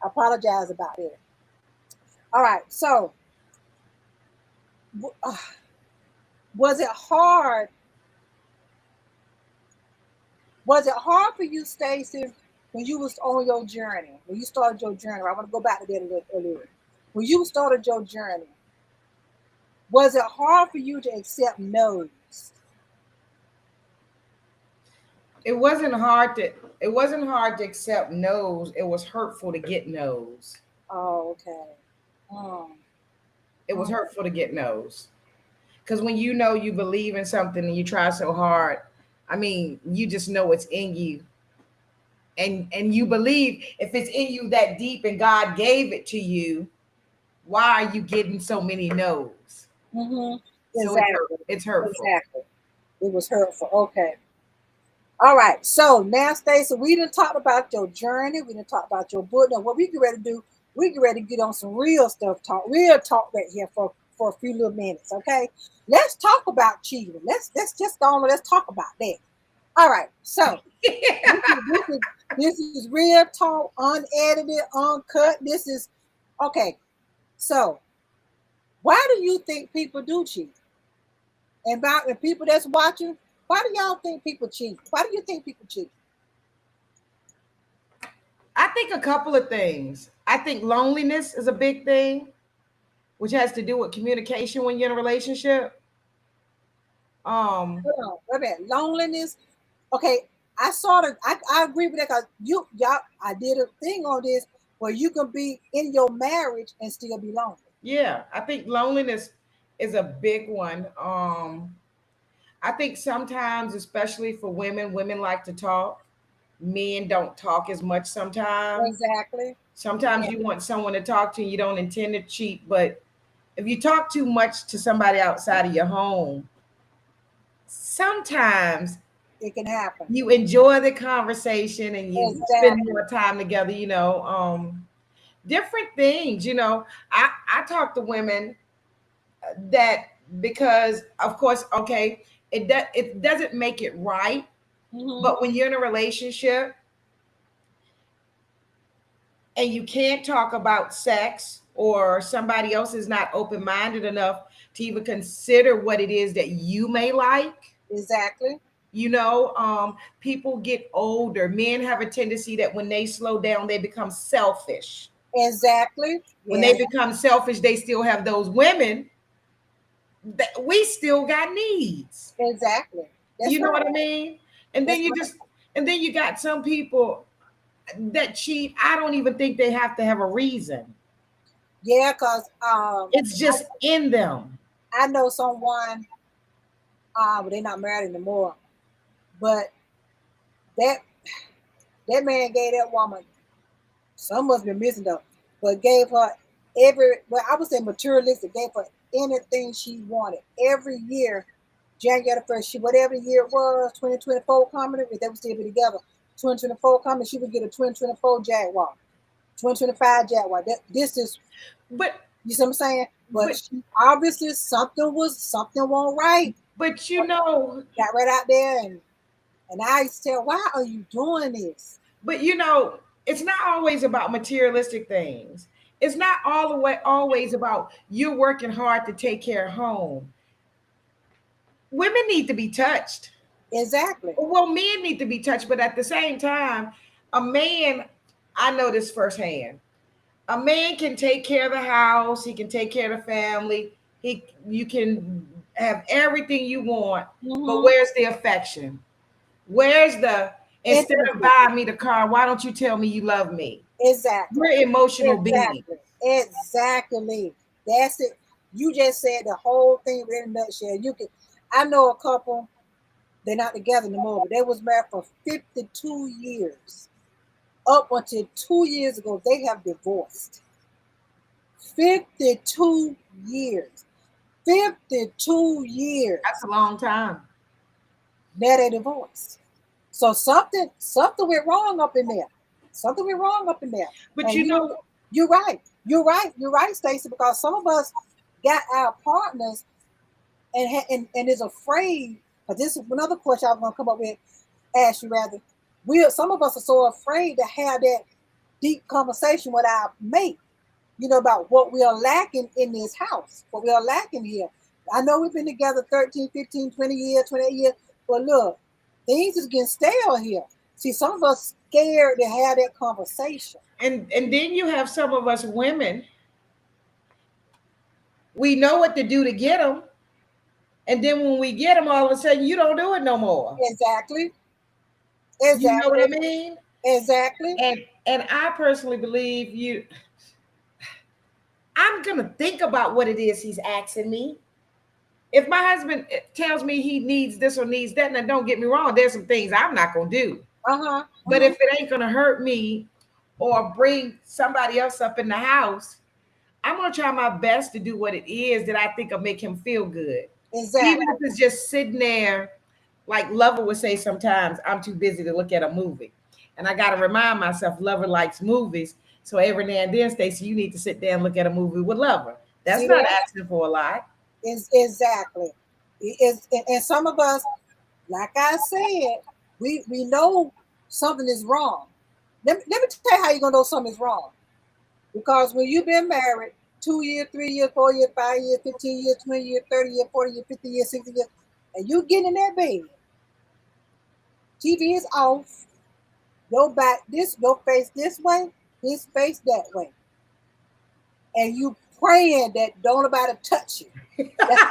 I apologize about it. All right. So, uh, was it hard? Was it hard for you, Stacey, when you was on your journey? When you started your journey, I want to go back to that a little earlier. When you started your journey, was it hard for you to accept no's? It wasn't hard to accept no's. It was hurtful to get no's. Oh, okay. Mm, It was mm, hurtful to get no's. Because when you know you believe in something and you try so hard, I mean, you just know it's in you. And you believe if it's in you that deep and God gave it to you, why are you getting so many no's? mm-hmm. So Exactly. it's hurtful. Exactly. It was hurtful. Okay. All right. So now, Stacey, we didn't talk about your journey. We didn't talk about your book. Now, what we get ready to do, we get ready to get on some real stuff, real talk right here for a few little minutes. Okay. Let's talk about cheating. Let's just go on. Let's talk about that. All right. So this is this is, this is real talk, unedited, uncut. This is okay. So why do you think people do cheat? And about the people that's watching, why do y'all think people cheat? Why do you think people cheat? I think a couple of things. I think loneliness is a big thing, which has to do with communication when you're in a relationship. Um, Hold on, wait a minute. Loneliness. Okay, I sort of I agree with that because y'all I did a thing on this where you can be in your marriage and still be lonely. yeah, I think loneliness is a big one. I think sometimes, especially for women, women like to talk. Men don't talk as much sometimes. Exactly. Sometimes Yeah, you want someone to talk to, you don't intend to cheat, but if you talk too much to somebody outside of your home, sometimes it can happen. you enjoy the conversation and you spend Exactly. more time together, different things, I talk to women that, because of course, okay, it doesn't make it right, Hmm. but when you're in a relationship and you can't talk about sex, or somebody else is not open-minded enough to even consider what it is that you may like. Exactly. People get older. Men have a tendency that when they slow down, they become selfish. Exactly. When they Yes. become selfish, they still have those women that we still got needs. Exactly. That's You know what right. I mean? And then That's you right. just, and then you got some people that cheat. I don't even think they have to have a reason. Yeah, because It's just in them. I know someone, but they're not married anymore. But that that man gave that woman, some must be missing though, but gave her well, I would say materialistic, gave her anything she wanted every year. January 1st, she whatever year it was, 2024 coming, if they would still be together. 2024 coming, she would get a 2024 Jaguar, 2025 Jaguar. This is, But you see what I'm saying? But but she obviously something won't right. but you know, Got right out there and I used to tell, why are you doing this? but you know, it's not always about materialistic things. It's not all the way always about you working hard to take care of home. Women need to be touched. Exactly. Well, men need to be touched, but at the same time, a man, I know this firsthand. A man can take care of the house, he can take care of the family, you can have everything you want, but Hmm. where's the affection? Where's the, instead of Intimacy. buying me the car, why don't you tell me you love me? Exactly. We're emotional beings. Exactly. Exactly. That's it. You just said the whole thing in a nutshell. You can. I know a couple. They're not together anymore, but they was married for 52 years. Up until 2 years ago, they have divorced. 52 years. 52 That's years. a long time. Now they divorced. So something went wrong up in there. Something went wrong up in there. But And you know, you're right. You're right, Stacey. Because some of us got our partners and is afraid. But this is another question I'm going to come up with. Ask you rather. Some of us are so afraid to have that deep conversation with our mate. About what we are lacking in this house. What we are lacking here. I know we've been together 13, 15, 20 years, 28 years. But look, things is getting stale here. See, some of us scared to have that conversation. and then you have some of us women, we know what to do to get them, and then when we get them, all of a sudden you don't do it no more. Exactly. You know what I Exactly. mean? Exactly. And I personally believe you, I'm gonna think about what it is he's asking me. If my husband tells me he needs this or needs that, and don't get me wrong, there's some things I'm not gonna do. Uh-huh. But Uh-huh. if it ain't gonna hurt me or bring somebody else up in the house, I'm gonna try my best to do what it is that I think will make him feel good. Even if Exactly. it's just sitting there, like Lover would say sometimes, I'm too busy to look at a movie. And I gotta remind myself Lover likes movies. So every now and then, Stacey, you need to sit there and look at a movie with Lover. That's See not that? asking for a lot. Is exactly. And some of us, like I said, we know something is wrong. Let me tell you how you're gonna know something is wrong. Because when you've been married 2 years, 3 years, 4 years, 5 years, 15 years, 20 years, 30 years, 40 years, 50 years, 60 years, and you get in that bed, TV is off, your back your face this way, his face that way, and you praying that don't nobody touch you. That's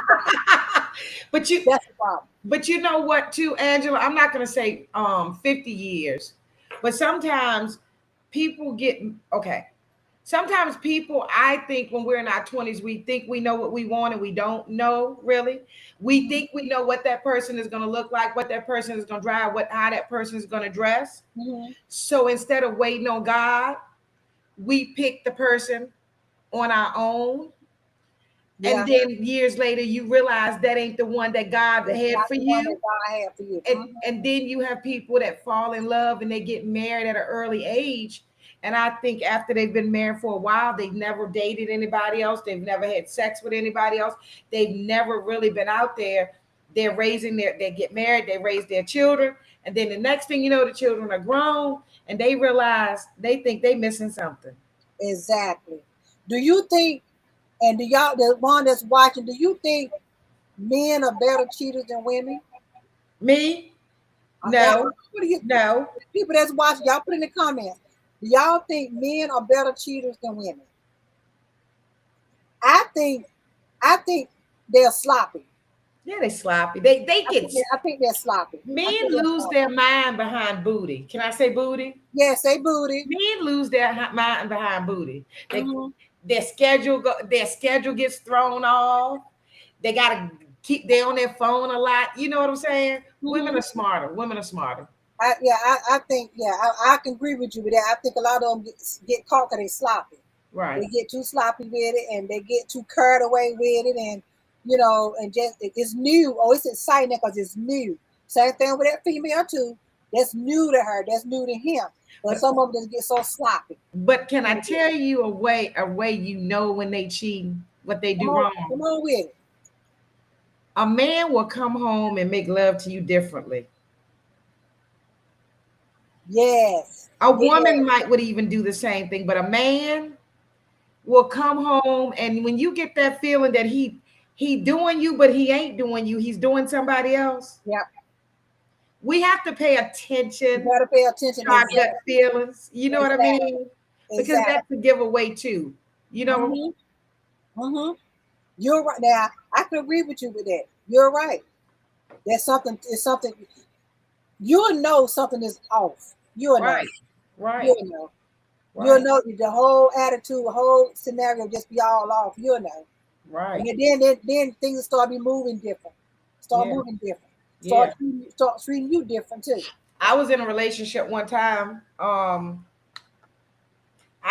But you, That's the problem. but you know what, too, Angela? I'm not gonna say 50 years, but sometimes people get okay. Sometimes people, I think when we're in our 20s, we think we know what we want and we don't know really. We Mm-hmm. think we know what that person is gonna look like, what that person is gonna drive, what how that person is gonna dress. Mm-hmm. So instead of waiting on God, we pick the person on our own. And Yeah, then years later, you realize that ain't the one that God it's had not for the one that you. God had for you. And then you have people that fall in love and they get married at an early age. And I think after they've been married for a while, they've never dated anybody else. They've never had sex with anybody else. They've never really been out there. They're raising they get married, they raise their children. And then the next thing you know, the children are grown and they realize they think they missing something. Exactly. Do you think, and do y'all, the one that's watching, do you think men are better cheaters than women? Me? Y'all, No, what do you, no. people that's watching, y'all put in the comments. Do y'all think men are better cheaters than women? I think, I think they're sloppy. Yeah, they sloppy. They get I think they're sloppy. I men think they're lose sloppy. their mind behind booty. Can I say booty? Yes, they booty. Men lose their mind behind booty. They Mm-hmm. their schedule gets thrown off. They gotta keep they on their phone a lot. You know what I'm saying? Women Mm-hmm. are smarter. Women are smarter. I think, yeah, I can agree with you with that. I think a lot of them get caught because they sloppy. Right. They get too sloppy with it, and they get too carried away with it, and and just it's new. Oh, it's exciting because it's new. Same thing with that female too. That's new to her. That's new to him. But But some of them just get so sloppy. but can I tell you a way you know when they cheat, what they do Come wrong? on with it. A man will come home and make love to you differently. Yes, A woman yes, might would even do the same thing, but a man will come home and when you get that feeling that he doing you but he ain't doing you, he's doing somebody else. yep. We have to pay You attention better pay attention. to our gut Exactly, feelings, you know what I exactly, mean, because exactly. that's a giveaway too, you know. Mhm, mhm. You're right. Now I can agree with you with that. You're right. There's something. It's something. You'll know something is off. You'll know. Right, right, You'll know. You'll right, know the whole attitude, the whole scenario just be all off. You'll know. And right. then things start be moving different. Start Yeah, moving different. yeah. Start treating you different too. I was in a relationship one time. I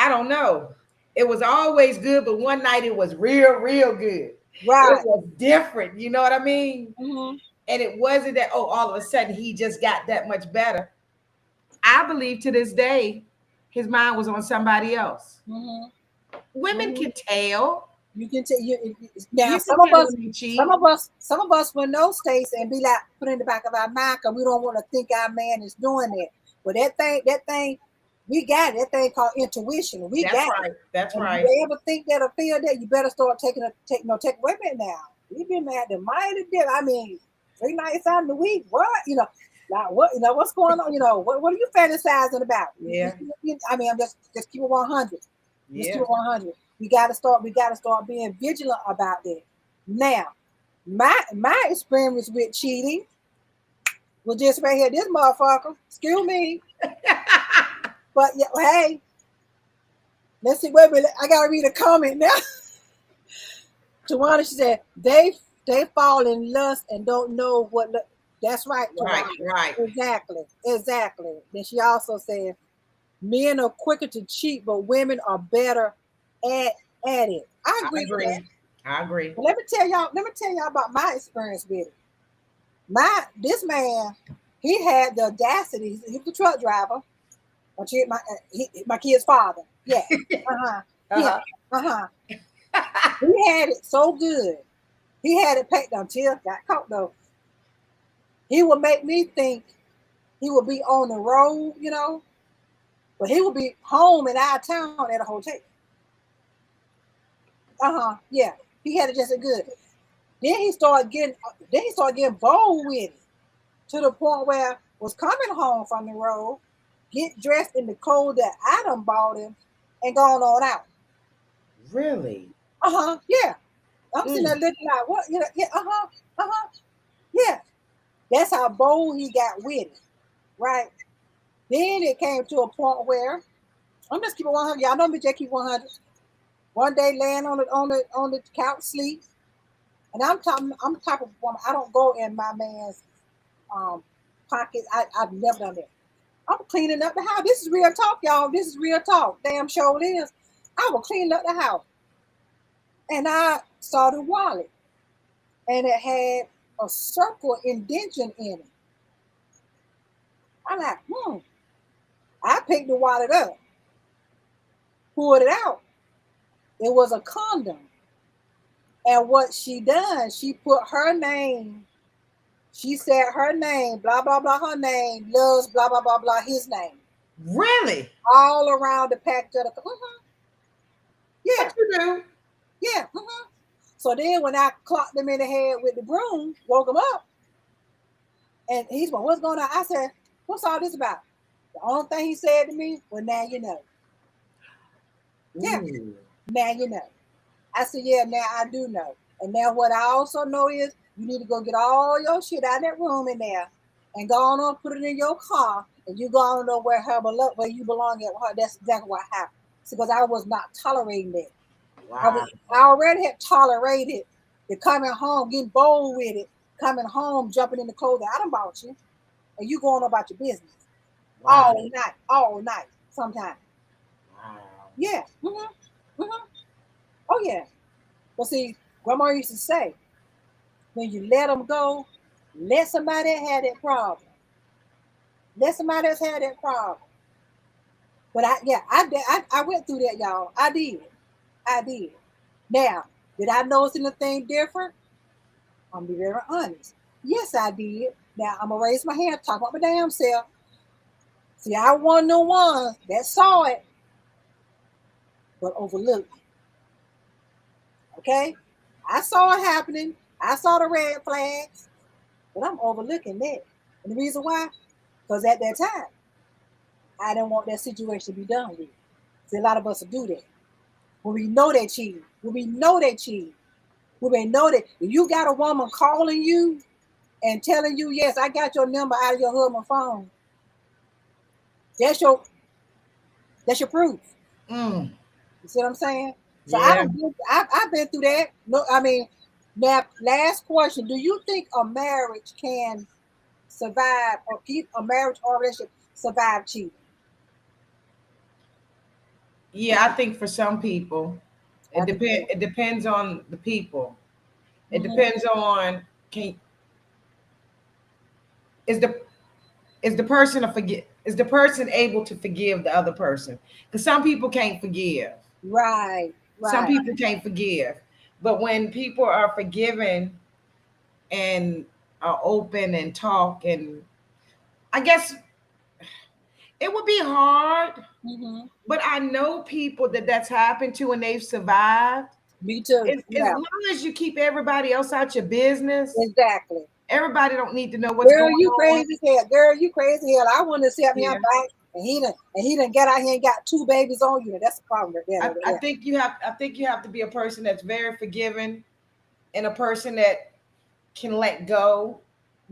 don't know. It was always good, but one night it was real good. It Right. was different, you know what I mean? Mm-hmm. And it wasn't that, oh, all of a sudden he just got that much better. I believe to this day his mind was on somebody else. Mm-hmm. Women Mm-hmm. can tell. You can tell now You can some of tell us when they some cheat. of us some of us will know Stacey and be like put in the back of our mind because we don't want to think our man is doing that. But that thing, we got it. That thing called intuition. We That's got it. right. That's And if right. you ever think that or feel that, you better start take wait a minute now. We've been mad the mighty dip. I mean, 3 nights out of the week. What? Like what what's going on? What are you fantasizing about? Yeah. I mean, I'm just keep it 100. Just keep Yeah. it 100. We gotta start being vigilant about that. Now, my experience with cheating was just right here. This motherfucker, excuse me, but yeah, hey, let's see. Wait a minute, I gotta read a comment now. Tawana, she said they fall in lust and don't know what. That's right, Right, Tawana. right. Exactly, exactly. Then she also said men are quicker to cheat, but women are better at at it. I I agree with that. agree. I agree. But let me tell y'all about my experience with it. This man, he had the audacity. He was a truck driver. My kid's father. Yeah. Uh-huh. Yeah. Uh-huh. Uh-huh. He had it so good. He had it packed until got caught though. He would make me think he would be on the road, but he would be home in our town at a hotel. Uh-huh. Yeah. He had it just as good. Then he started getting bold with it to the point where was coming home from the road, get dressed in the clothes that I done bought him, and gone on out. Really? Uh huh. Yeah. I'm sitting there looking like, what? You know, yeah, yeah. That's how bold he got with it, right? Then it came to a point where I'm just keeping 100. Y'all know me, just keep 100. One day laying on the couch sleep, and I'm the type of woman I don't go in my man's um pockets. I've never done that. I'm cleaning up the house. This is real talk, y'all. This is real talk. Damn sure it is. I was cleaning up the house, and I saw the wallet, and it had a circle indentation in it. I'm like, I picked the wallet up, pulled it out. It was a condom. And what she done, she put her name, she said her name, blah, blah, blah, her name, loves, blah, blah, blah, blah, his name. Really? All around the package of the, yeah. What you do? Yeah. So then when I clocked him in the head with the broom, woke him up, and he's like, what's going on? I said, what's all this about? The only thing he said to me was, now you know. Yeah. Ooh. Now you know. I said, yeah, now I do know. And now what I also know is you need to go get all your shit out of that room in there and go on and put it in your car, and you go on and know where you belong at her. That's exactly what happened. Because I was not tolerating that. Wow. I already had tolerated the coming home, getting bold with it, coming home, jumping in the clothes that I done bought you, and you going about your business Wow. all night, sometimes. Wow. Yeah. Oh, yeah. Well, see, Grandma used to say, when you let them go, let somebody have that problem. Let somebody else have that problem. But I went through that, y'all. I did. Now, did I notice anything different? I'm gonna be very honest. Yes, I did. Now I'm gonna raise my hand, talk about my damn self. See, I wasn't the one that saw it, but overlooked it. Okay? I saw it happening. I saw the red flags, but I'm overlooking that. And the reason why? Because at that time, I didn't want that situation to be done with. See, a lot of us will do that. When we know they cheating, when we know they cheating, when we know that if you got a woman calling you and telling you, yes, I got your number out of your husband's phone, that's your proof. Mm. You see what I'm saying? So Yeah. I've been through that. No, I mean, now last question: do you think a marriage can survive, or keep a marriage or relationship survive cheating? Yeah, I think for some people, I do too. it depends on the people. It Mm-hmm. depends on can is the is the person able to forgive the other person? Because some people can't forgive. Right, Some right. people can't forgive. But when people are forgiven and are open and talk, and I guess it would be hard, Mm-hmm. but I know people that's happened to and they've survived. Me too. As Yeah, long as you keep everybody else out your business, exactly. everybody don't need to know what's Girl, going you on. crazy as hell. Girl, you crazy as hell. I wouldn't accept him Yeah. back, and he done get out here and got two babies on you. That's the problem right there. I think you have to be a person that's very forgiving and a person that can let go.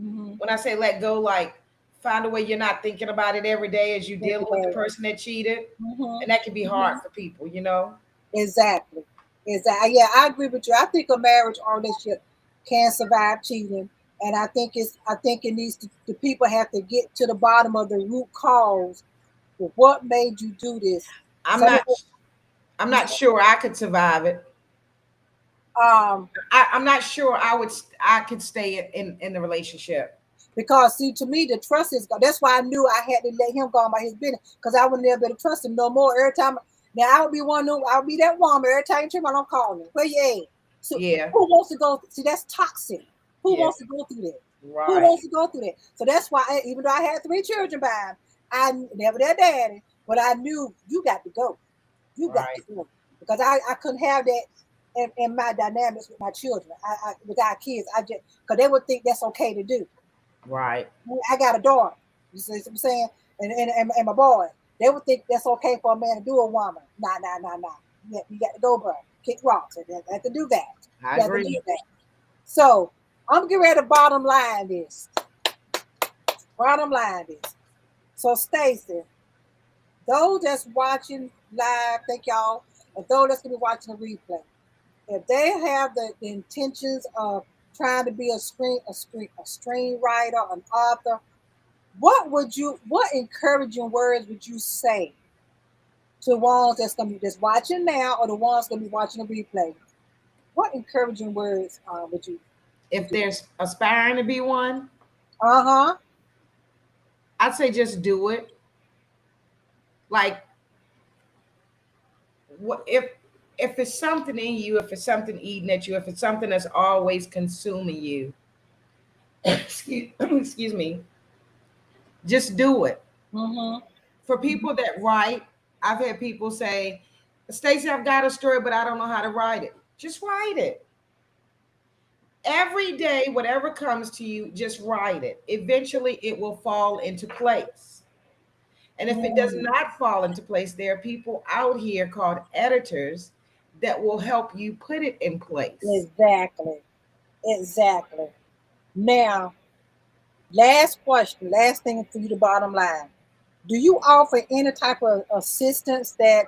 Mm-hmm. When I say let go, like find a way you're not thinking about it every day as you dealing with the person that cheated. Mm-hmm. And that can be Mm-hmm. hard for people. Exactly. Exactly. Yeah, I agree with you. I think a marriage or relationship can survive cheating, and I think it needs to. The people have to get to the bottom of the root cause. Of what made you do this? I'm Some of not I'm not sure I could survive it. um I'm not sure I could stay in the relationship. because see, to me the trust is gone. That's why I knew I had to let him go on by his business, because I would never be able to trust him no more. Every time now I would be one of them, I would be that woman every time you turn around, I'm calling him. Where you at? So Yeah. who wants to go? See, that's toxic. Who Yeah. wants to go through that? Who Right. wants to go through that? So that's why, even though I had three children by him, I never their daddy, but I knew you got to go. You got Right. to go, because I couldn't have that in my dynamics with my children. With our kids, I just because they would think that's okay to do. Right. I got a daughter. You see what I'm saying? And my boy, they would think that's okay for a man to do a woman. Nah. You got to go, bro. Kick rocks. They have to do that. I You have to agree. do that. So I'm getting ready to bottom line this. Bottom line this. So Stacey, those that's watching live, thank y'all. And those that's gonna be watching the replay, if they have the intentions of trying to be a screenwriter, an author, what encouraging words would you say to the ones that's gonna be just watching now or the ones gonna be watching the replay? What encouraging words would you If do? there's aspiring to be one, Uh-huh. I'd say just do it. Like, what if it's something in you, if it's something eating at you, if it's something that's always consuming you, excuse me, just do it. Mm-hmm. For people that write, I've had people say, Stacey, I've got a story, but I don't know how to write it. Just write it. Every day, whatever comes to you, just write it. Eventually, it will fall into place. And if it does Mm, not fall into place, there are people out here called editors that will help you put it in place. exactly. Exactly. Now, last question, last thing for you to bottom line. Do you offer any type of assistance that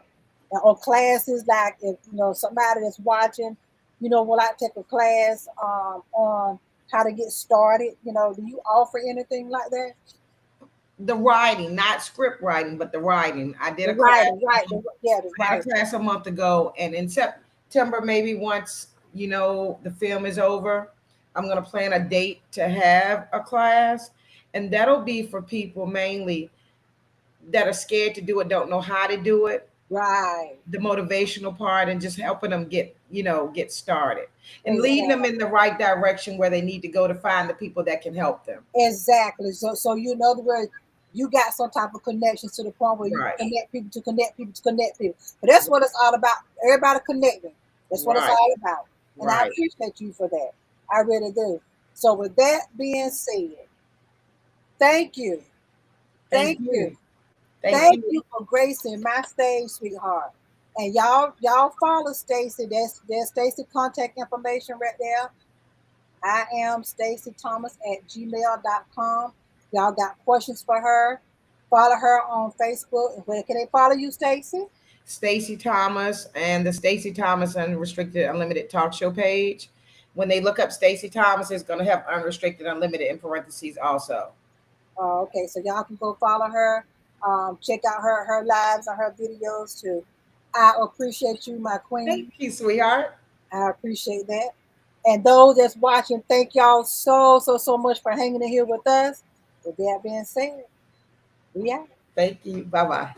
or classes like if somebody that's watching, will I take a class on how to get started? Do you offer anything like that? The writing, not script writing, but the writing. I did The a class. writing, right? Yeah, the I had a writing. class a month ago, and in September, maybe once the film is over, I'm gonna plan a date to have a class, and that'll be for people mainly that are scared to do it, don't know how to do it, Right. the motivational part, and just helping them get started and leading them Exactly. in the right direction where they need to go to find the people that can help them. Exactly. So you know the word. You got some type of connections to the point where you Right, connect people to connect people to connect people. But that's what it's all about. Everybody connecting. That's what it's right, all about. And I right. appreciate you for that. I really do. So with that being said, thank you. Thank Thank you. you. Thank Thank you. you for gracing my stage, sweetheart. And y'all follow Stacey. There's Stacey contact information right there. I am Stacey Thomas at gmail.com. Y'all got questions for her. Follow her on Facebook. Where can they follow you, Stacey? Stacey Thomas and the Stacey Thomas Unrestricted Unlimited Talk Show page. When they look up Stacey Thomas, it's going to have Unrestricted Unlimited in parentheses also. Okay, so y'all can go follow her. Check out her lives and her videos too. I appreciate you, my Thank queen. you, sweetheart. I appreciate that. And those that's watching, thank y'all so much for hanging in here with us. With that being said, we out. Thank you. Bye bye.